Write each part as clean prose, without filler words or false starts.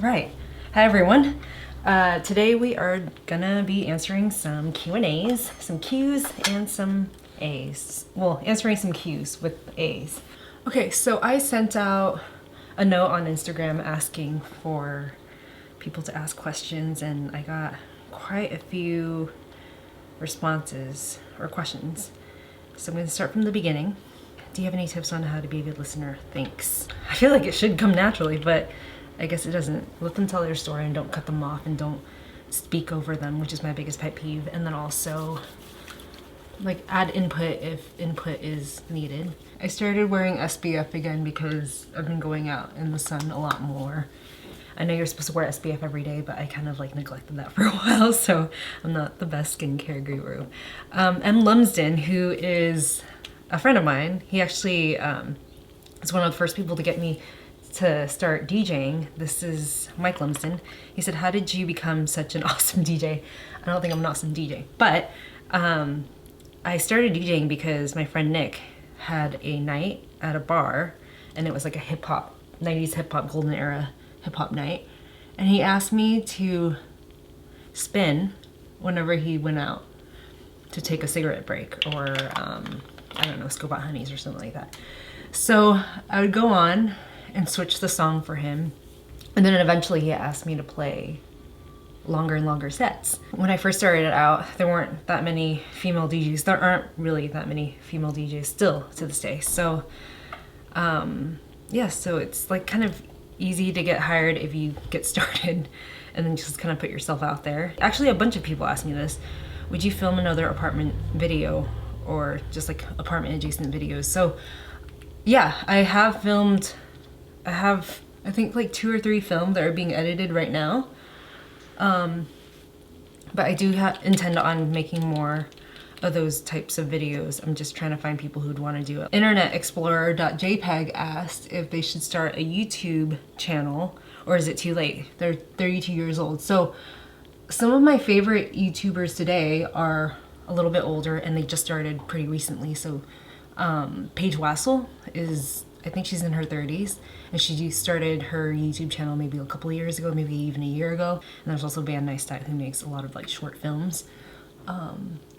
All right. Hi, everyone. Today we are gonna be answering some Q&As, some Q's and some A's. Well, answering some Q's with A's. Okay, so I sent out a note on Instagram asking for people to ask questions, and I got quite a few responses or questions. So I'm gonna start from the beginning. Do you have any tips on how to be a good listener? Thanks. I feel like it should come naturally, but I guess it doesn't. Let them tell their story and don't cut them off and don't speak over them, which is my biggest pet peeve. And then also, like, add input if input is needed. I started wearing SPF again because I've been going out in the sun a lot more. I know you're supposed to wear SPF every day, but I kind of like neglected that for a while, so I'm not the best skincare guru. M. Lumsden, who is a friend of mine, he actually is one of the first people to get me to start DJing. This is Mike Lumsden. He said, how did you become such an awesome DJ? I don't think I'm an awesome DJ, but I started DJing because my friend Nick had a night at a bar, and it was like a hip hop, 90s hip hop, golden era hip hop night. And he asked me to spin whenever he went out to take a cigarette break or, I don't know, scope out honeys or something like that. So I would go on and switch the song for him. And then eventually he asked me to play longer and longer sets. When I first started out, there weren't that many female DJs. There aren't really that many female DJs still to this day. So yeah, so it's like kind of easy to get hired if you get started and then just kind of put yourself out there. Actually, a bunch of people asked me this. Would you film another apartment video or just like apartment adjacent videos? So yeah, I have filmed, I think like 2 or 3 filmed that are being edited right now. But I do intend on making more of those types of videos. I'm just trying to find people who'd want to do it. Internet Explorer.jpg asked if they should start a YouTube channel or is it too late? They're 32 years old. So some of my favorite YouTubers today are a little bit older and they just started pretty recently. So Paige Wassel is, I think she's in her 30s, and she started her YouTube channel maybe a couple of years ago, maybe even a year ago. And there's also Van Neistat, who makes a lot of like short films.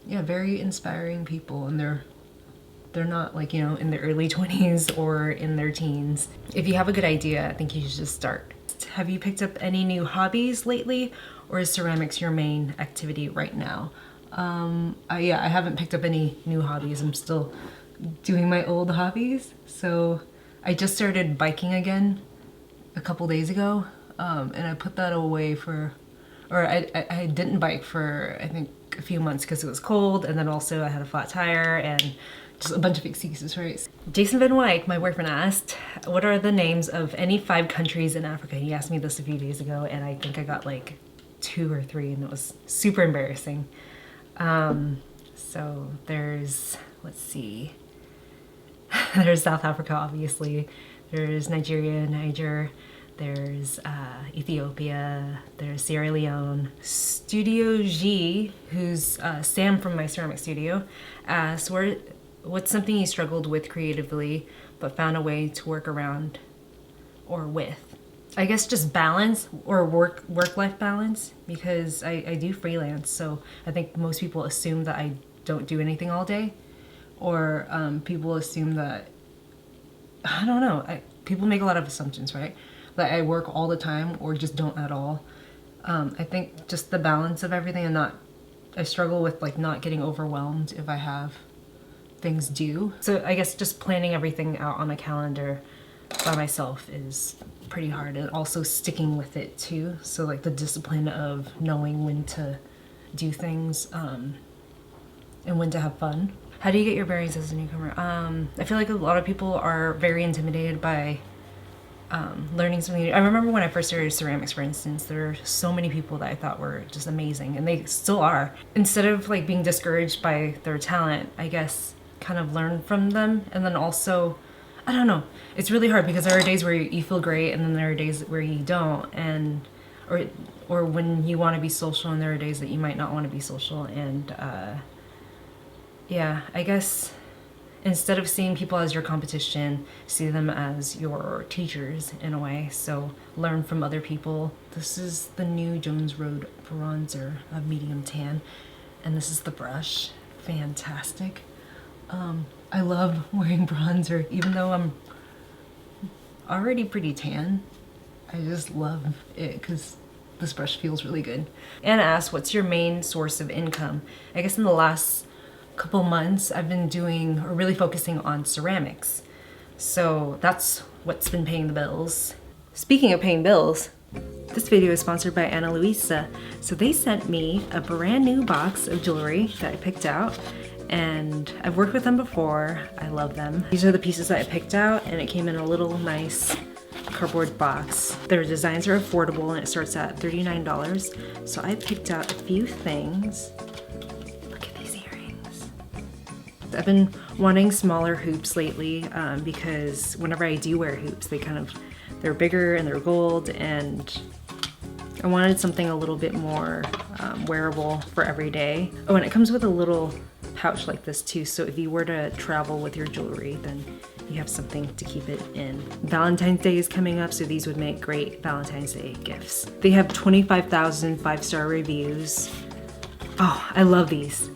Yeah, very inspiring people, and they're not like, you know, in their early 20s or in their teens. If you have a good idea, I think you should just start. Have you picked up any new hobbies lately, or is ceramics your main activity right now? Yeah, I haven't picked up any new hobbies. I'm still doing my old hobbies. So I just started biking again a couple days ago, and I put that away for, or I didn't bike for I think a few months because it was cold, and then also I had a flat tire and just a bunch of excuses, right? Jason Van Wyk, my boyfriend, asked, what are the names of any 5 countries in Africa? He asked me this a few days ago, and I think I got like 2 or 3, and it was super embarrassing. So there's, let's see, there's South Africa, obviously. There's Nigeria, Niger. There's Ethiopia. There's Sierra Leone. Studio G, who's Sam from my ceramic studio, asked, what's something you struggled with creatively but found a way to work around or with? I guess just balance, or work-life balance, because I do freelance, so I think most people assume that I don't do anything all day, or people assume that, I don't know, people make a lot of assumptions, right? That I work all the time or just don't at all. I think just the balance of everything, and I struggle with like not getting overwhelmed if I have things due. So I guess just planning everything out on a calendar by myself is pretty hard, and also sticking with it too. So like the discipline of knowing when to do things and when to have fun. How do you get your bearings as a newcomer? I feel like a lot of people are very intimidated by learning something new. I remember when I first started ceramics, for instance, there were so many people that I thought were just amazing, and they still are. Instead of like being discouraged by their talent, I guess kind of learn from them. And then also, I don't know, it's really hard because there are days where you feel great, and then there are days where you don't, and or when you want to be social, and there are days that you might not want to be social. And yeah, I guess instead of seeing people as your competition, see them as your teachers in a way. So learn from other people. This is the new Jones Road bronzer of medium tan, and this is the brush. Fantastic. I love wearing bronzer, even though I'm already pretty tan. I just love it because this brush feels really good. Anna asked, what's your main source of income? I guess in the last couple months, I've been doing or really focusing on ceramics. So that's what's been paying the bills. Speaking of paying bills, this video is sponsored by Ana Luisa. So they sent me a brand new box of jewelry that I picked out, and I've worked with them before. I love them. These are the pieces that I picked out, and it came in a little nice cardboard box. Their designs are affordable and it starts at $39. So I picked out a few things. Look at these earrings. I've been wanting smaller hoops lately because whenever I do wear hoops, they're bigger and they're gold, and I wanted something a little bit more wearable for every day. Oh, and it comes with a little pouch like this too, so if you were to travel with your jewelry, then you have something to keep it in. Valentine's Day is coming up, so these would make great Valentine's Day gifts. They have 25,000 5-star reviews. Oh, I love these.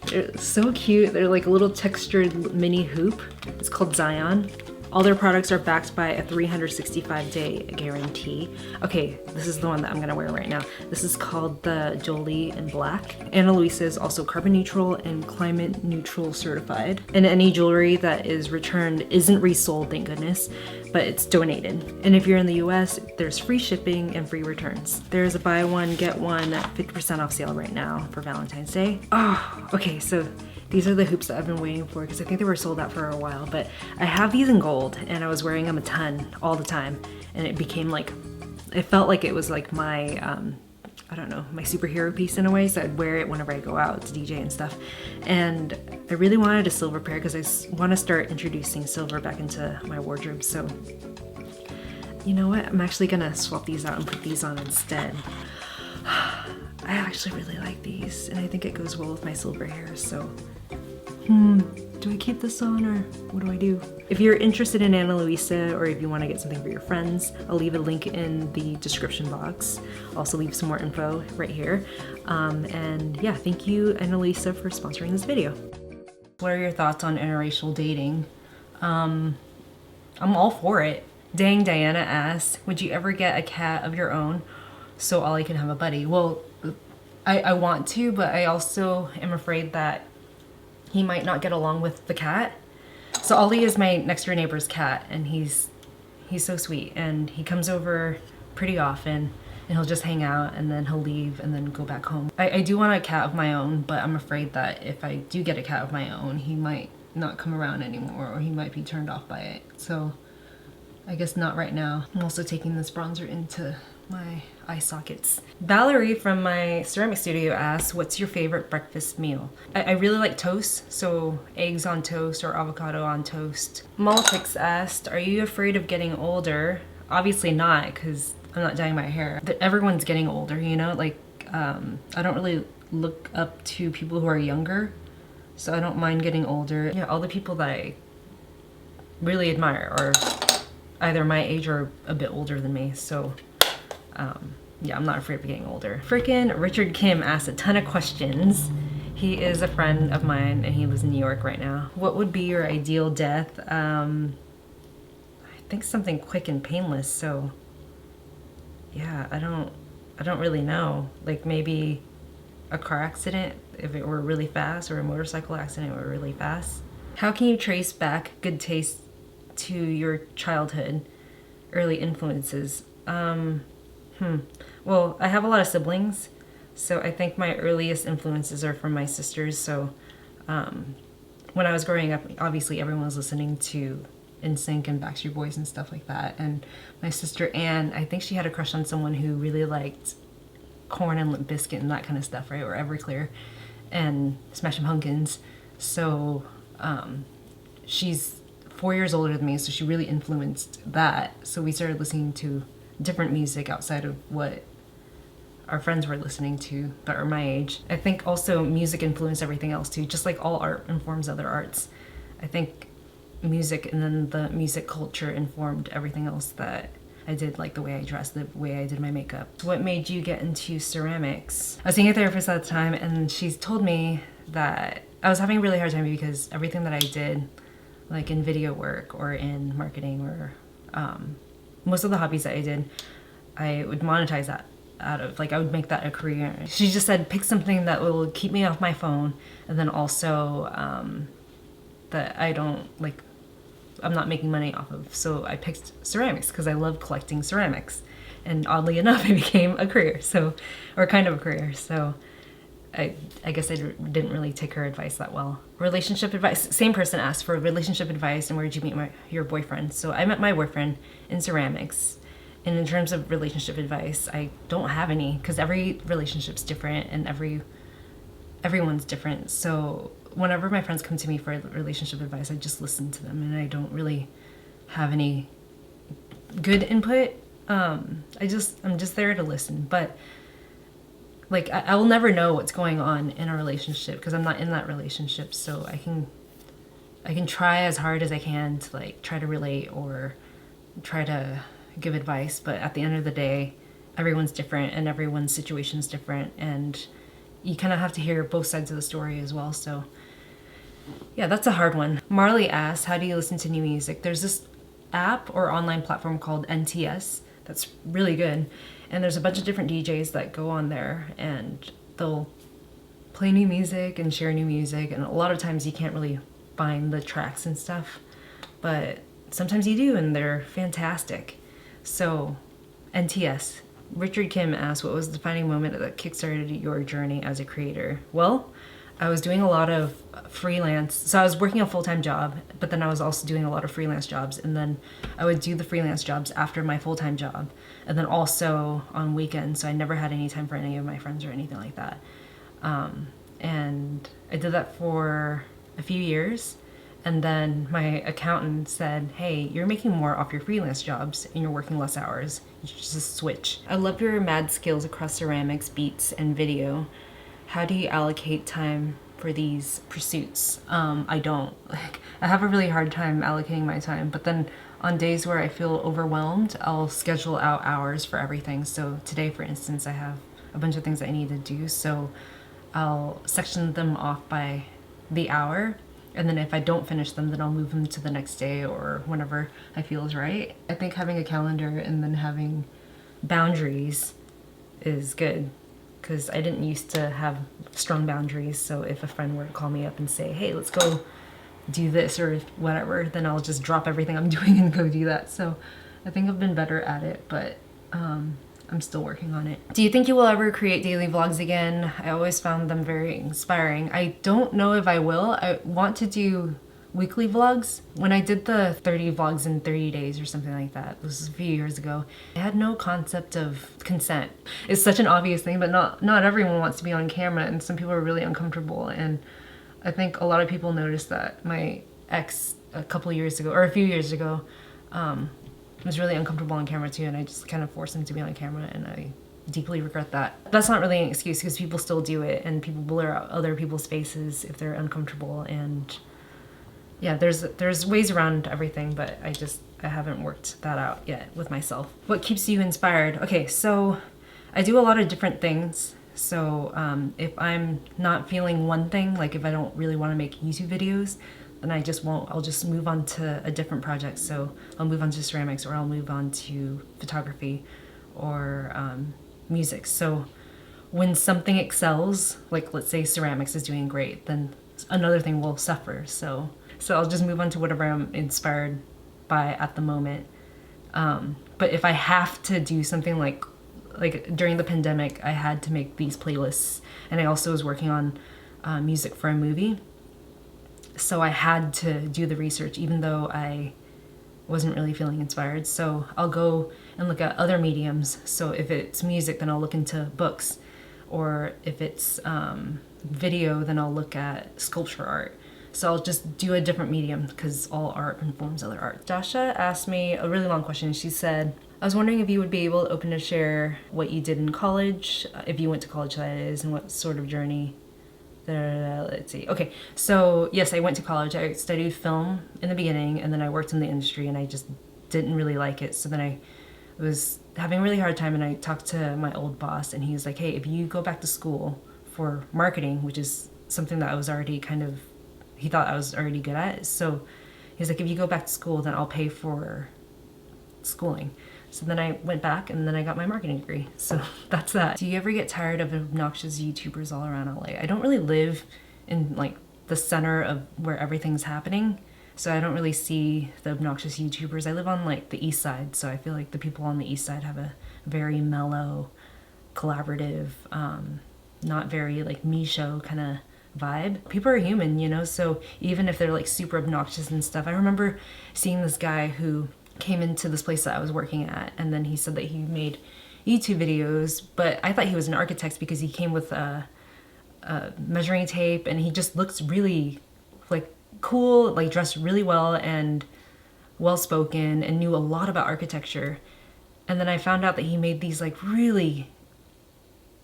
They're so cute. They're like a little textured mini hoop. It's called Zion. All their products are backed by a 365-day guarantee. Okay, this is the one that I'm gonna wear right now. This is called the Jolie in Black. Ana Luisa is also carbon neutral and climate neutral certified. And any jewelry that is returned isn't resold, thank goodness, but it's donated. And if you're in the US, there's free shipping and free returns. There's a buy one, get one 50% off sale right now for Valentine's Day. Oh, okay, so these are the hoops that I've been waiting for because I think they were sold out for a while, but I have these in gold and I was wearing them a ton all the time, and it became like, it felt like it was like my, I don't know, my superhero piece in a way, so I'd wear it whenever I go out to DJ and stuff. And I really wanted a silver pair because I want to start introducing silver back into my wardrobe, so you know what, I'm actually gonna swap these out and put these on instead. I actually really like these, and I think it goes well with my silver hair, so do I keep this on or what do I do? If you're interested in Ana Luisa, or if you want to get something for your friends, I'll leave a link in the description box. I'll also leave some more info right here. And yeah, thank you Ana Luisa for sponsoring this video. What are your thoughts on interracial dating? I'm all for it. Dang Diana asks, would you ever get a cat of your own so Ollie can have a buddy? Well, I want to, but I also am afraid that he might not get along with the cat. So Ollie is my next door neighbor's cat, and he's so sweet, and he comes over pretty often, and he'll just hang out, and then he'll leave and then go back home. I do want a cat of my own, but I'm afraid that if I do get a cat of my own, he might not come around anymore, or he might be turned off by it. So I guess not right now. I'm also taking this bronzer into my eye sockets. Valerie from my ceramic studio asks, what's your favorite breakfast meal? I really like toast, so eggs on toast or avocado on toast. Multix asked, are you afraid of getting older? Obviously not, because I'm not dyeing my hair. Everyone's getting older, you know? Like, I don't really look up to people who are younger, so I don't mind getting older. Yeah, all the people that I really admire are either my age or a bit older than me, so yeah, I'm not afraid of getting older. Frickin' Richard Kim asked a ton of questions. He is a friend of mine and he lives in New York right now. What would be your ideal death? I think something quick and painless, so yeah, I don't really know. Like maybe a car accident if it were really fast, or a motorcycle accident if it were really fast. How can you trace back good taste to your childhood, early influences? Well, I have a lot of siblings, so I think my earliest influences are from my sisters. So when I was growing up, obviously everyone was listening to NSYNC and Backstreet Boys and stuff like that. And my sister Anne, I think she had a crush on someone who really liked Korn and Limp Bizkit and that kind of stuff, right? Or Everclear and Smashing Pumpkins. So she's 4 years older than me, so she really influenced that. So we started listening to different music outside of what our friends were listening to that are my age. I think also music influenced everything else too, just like all art informs other arts. I think music and then the music culture informed everything else that I did, like the way I dressed, the way I did my makeup. What made you get into ceramics? I was seeing a therapist at the time, and she told me that I was having a really hard time because everything that I did, like in video work or in marketing or most of the hobbies that I did, I would monetize that out of, like I would make that a career. She just said pick something that will keep me off my phone, and then also that I don't like, I'm not making money off of. So I picked ceramics because I love collecting ceramics, and oddly enough it became a career, so, or kind of a career. So I guess I didn't really take her advice that well. Relationship advice, same person asked for relationship advice and where did you meet your boyfriend. So I met my boyfriend in ceramics. And in terms of relationship advice, I don't have any because every relationship's different and everyone's different. So whenever my friends come to me for relationship advice, I just listen to them and I don't really have any good input. I'm just there to listen. But like I will never know what's going on in a relationship because I'm not in that relationship. So I can try as hard as I can to like try to relate or try to give advice, but at the end of the day, everyone's different and everyone's situation's different, and you kind of have to hear both sides of the story as well. So yeah, that's a hard one. Marley asks, how do you listen to new music? There's this app or online platform called NTS that's really good, and there's a bunch of different DJs that go on there and they'll play new music and share new music, and a lot of times you can't really find the tracks and stuff, but sometimes you do and they're fantastic. So NTS. Richard Kim asked, what was the defining moment that kickstarted your journey as a creator? Well, I was doing a lot of freelance. So I was working a full-time job, but then I was also doing a lot of freelance jobs. And then I would do the freelance jobs after my full-time job. And then also on weekends. So I never had any time for any of my friends or anything like that. And I did that for a few years. And then my accountant said, hey, you're making more off your freelance jobs and you're working less hours. You should just switch. I love your mad skills across ceramics, beats, and video. How do you allocate time for these pursuits? I don't. Like, I have a really hard time allocating my time, but then on days where I feel overwhelmed, I'll schedule out hours for everything. So today, for instance, I have a bunch of things I need to do, so I'll section them off by the hour. And then if I don't finish them, then I'll move them to the next day or whenever I feel is right. I think having a calendar and then having boundaries is good because I didn't used to have strong boundaries. So if a friend were to call me up and say, hey, let's go do this or whatever, then I'll just drop everything I'm doing and go do that. So I think I've been better at it, but I'm still working on it. Do you think you will ever create daily vlogs again? I always found them very inspiring. I don't know if I will. I want to do weekly vlogs. When I did the 30 vlogs in 30 days or something like that, this was a few years ago, I had no concept of consent. It's such an obvious thing, but not everyone wants to be on camera, and some people are really uncomfortable. And I think a lot of people noticed that. My ex a couple years ago, or a few years ago, was really uncomfortable on camera too, and I just kind of forced him to be on camera, and I deeply regret that. That's not really an excuse because people still do it, and people blur out other people's faces if they're uncomfortable, and yeah, there's ways around everything, but I haven't worked that out yet with myself. What keeps you inspired? Okay, so I do a lot of different things. So if I'm not feeling one thing, like if I don't really want to make YouTube videos, then I just won't. I'll just move on to a different project. So I'll move on to ceramics, or I'll move on to photography or music. So when something excels, like let's say ceramics is doing great, then another thing will suffer. So I'll just move on to whatever I'm inspired by at the moment. But if I have to do something like during the pandemic, I had to make these playlists, and I also was working on music for a movie. So I had to do the research even though I wasn't really feeling inspired. So I'll go and look at other mediums. So if it's music, then I'll look into books. Or if it's video, then I'll look at sculpture art. So I'll just do a different medium because all art informs other art. Dasha asked me a really long question. She said, I was wondering if you would be open to share what you did in college, if you went to college that is, and what sort of journey Let's see. Okay, so yes, I went to college. I studied film in the beginning, and then I worked in the industry, and I just didn't really like it. So then I was having a really hard time, and I talked to my old boss, and he was like, hey, if you go back to school for marketing, which is something that I was already he thought I was already good at. So he's like, if you go back to school, then I'll pay for schooling. So then I went back, and then I got my marketing degree. So that's that. Do you ever get tired of obnoxious YouTubers all around LA? I don't really live in like the center of where everything's happening, so I don't really see the obnoxious YouTubers. I live on like the east side, so I feel like the people on the east side have a very mellow, collaborative, not very like me show kind of vibe. People are human, you know, so even if they're like super obnoxious and stuff. I remember seeing this guy who came into this place that I was working at, and then he said that he made YouTube videos, but I thought he was an architect because he came with a measuring tape, and he just looks really like cool, like dressed really well and well-spoken and knew a lot about architecture. And then I found out that he made these like really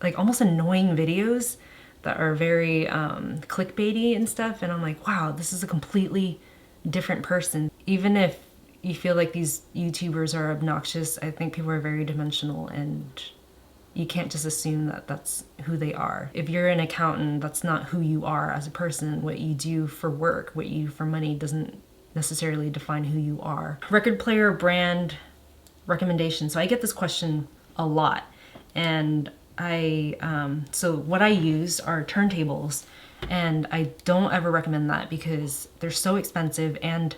like almost annoying videos that are very clickbaity and stuff, and I'm like, wow, this is a completely different person. Even if you feel like these YouTubers are obnoxious, I think people are very dimensional, and you can't just assume that that's who they are. If you're an accountant, that's not who you are as a person. What you do for work, what you do for money doesn't necessarily define who you are. Record player brand recommendation. So I get this question a lot, and so what I use are turntables, and I don't ever recommend that because they're so expensive, and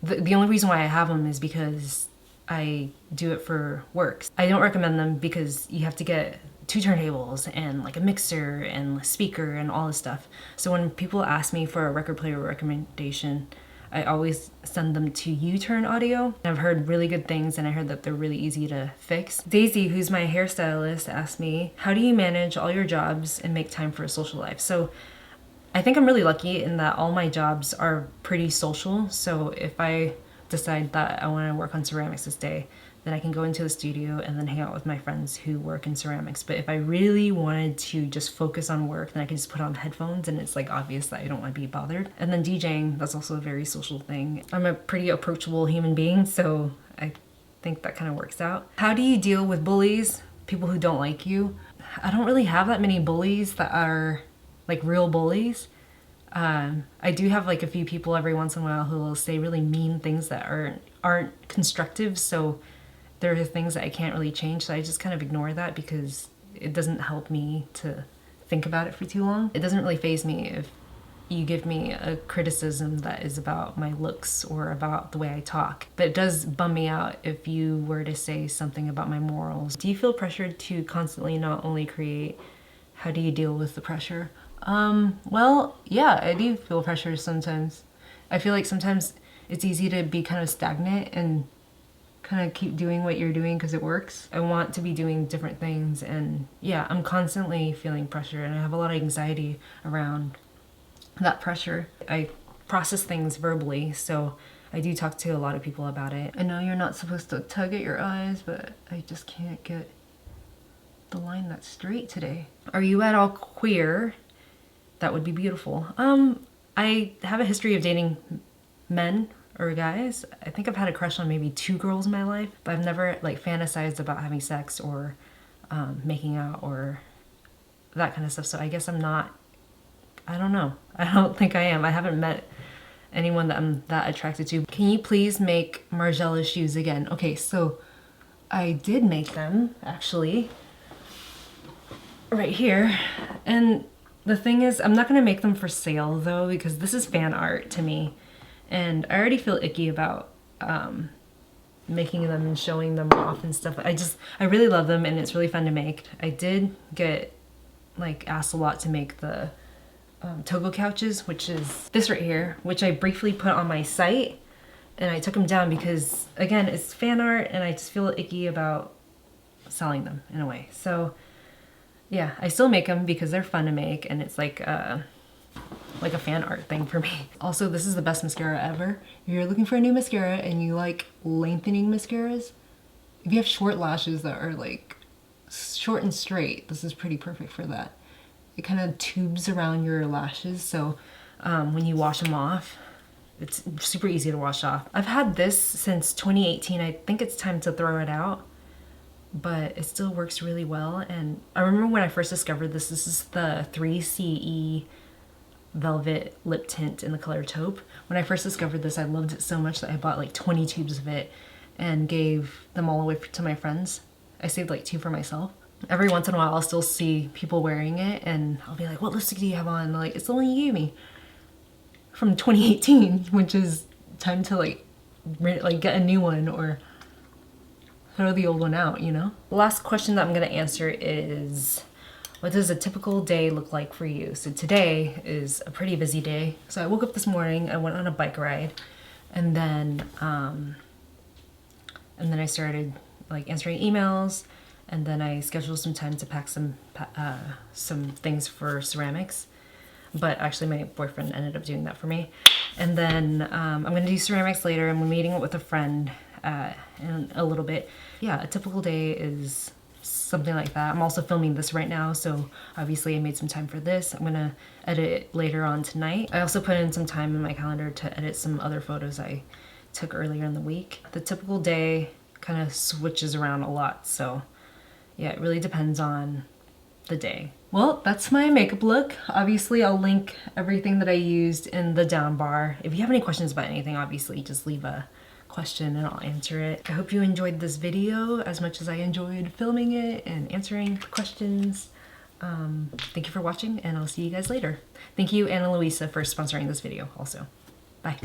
the only reason why I have them is because I do it for work. I don't recommend them because you have to get 2 turntables and like a mixer and a speaker and all this stuff. So when people ask me for a record player recommendation, I always send them to U-Turn Audio. I've heard really good things, and I heard that they're really easy to fix. Daisy, who's my hairstylist, asked me, how do you manage all your jobs and make time for a social life? So I think I'm really lucky in that all my jobs are pretty social. So if I decide that I want to work on ceramics this day, then I can go into the studio and then hang out with my friends who work in ceramics. But if I really wanted to just focus on work, then I can just put on headphones, and it's like obvious that I don't want to be bothered. And then DJing, that's also a very social thing. I'm a pretty approachable human being, so I think that kind of works out. How do you deal with bullies, people who don't like you? I don't really have that many bullies that are like real bullies. I do have like a few people every once in a while who will say really mean things that aren't constructive, so there are things that I can't really change, so I just kind of ignore that because it doesn't help me to think about it for too long. It doesn't really faze me if you give me a criticism that is about my looks or about the way I talk, but it does bum me out if you were to say something about my morals. Do you feel pressured to constantly not only create? How do you deal with the pressure? Well, yeah, I do feel pressure sometimes. I feel like sometimes it's easy to be kind of stagnant and kind of keep doing what you're doing because it works. I want to be doing different things, and yeah, I'm constantly feeling pressure, and I have a lot of anxiety around that pressure. I process things verbally, so I do talk to a lot of people about it. I know you're not supposed to tug at your eyes, but I just can't get the line that's straight today. Are you at all queer? That would be beautiful. I have a history of dating men or guys. I think I've had a crush on maybe 2 girls in my life, but I've never like fantasized about having sex or making out or that kind of stuff. So I guess I'm not, I don't know. I don't think I am. I haven't met anyone that I'm that attracted to. Can you please make Margiela shoes again? Okay, so I did make them actually right here, and the thing is, I'm not gonna make them for sale though, because this is fan art to me, and I already feel icky about making them and showing them off and stuff. I really love them, and it's really fun to make. I did get like asked a lot to make the Togo couches, which is this right here, which I briefly put on my site, and I took them down because again, it's fan art, and I just feel icky about selling them in a way. So yeah, I still make them because they're fun to make, and it's like a fan art thing for me. Also, this is the best mascara ever. If you're looking for a new mascara and you like lengthening mascaras, if you have short lashes that are like short and straight, this is pretty perfect for that. it kind of tubes around your lashes, so when you wash them off, it's super easy to wash off. I've had this since 2018. I think it's time to throw it out, but it still works really well. And I remember when I first discovered this is the 3CE Velvet Lip Tint in the color Taupe. When I first discovered this, I loved it so much that I bought like 20 tubes of it and gave them all away to my friends. I saved like 2 for myself. Every once in a while, I'll still see people wearing it and I'll be like, what lipstick do you have on? And they're like, it's the one you gave me from 2018, which is time to like get a new one or throw the old one out, you know? The last question that I'm gonna answer is, what does a typical day look like for you? So today is a pretty busy day. So I woke up this morning, I went on a bike ride, and then I started like answering emails, and then I scheduled some time to pack some things for ceramics. But actually my boyfriend ended up doing that for me. And then I'm gonna do ceramics later. I'm meeting with a friend in a little bit. Yeah, a typical day is something like that. I'm also filming this right now, so obviously I made some time for this. I'm gonna edit it later on tonight. I also put in some time in my calendar to edit some other photos I took earlier in the week. The typical day kind of switches around a lot, so yeah, it really depends on the day. Well, that's my makeup look. Obviously, I'll link everything that I used in the down bar. If you have any questions about anything, obviously just leave a question and I'll answer it. I hope you enjoyed this video as much as I enjoyed filming it and answering questions. Thank you for watching, and I'll see you guys later. Thank you, Ana Luisa, for sponsoring this video also. Bye.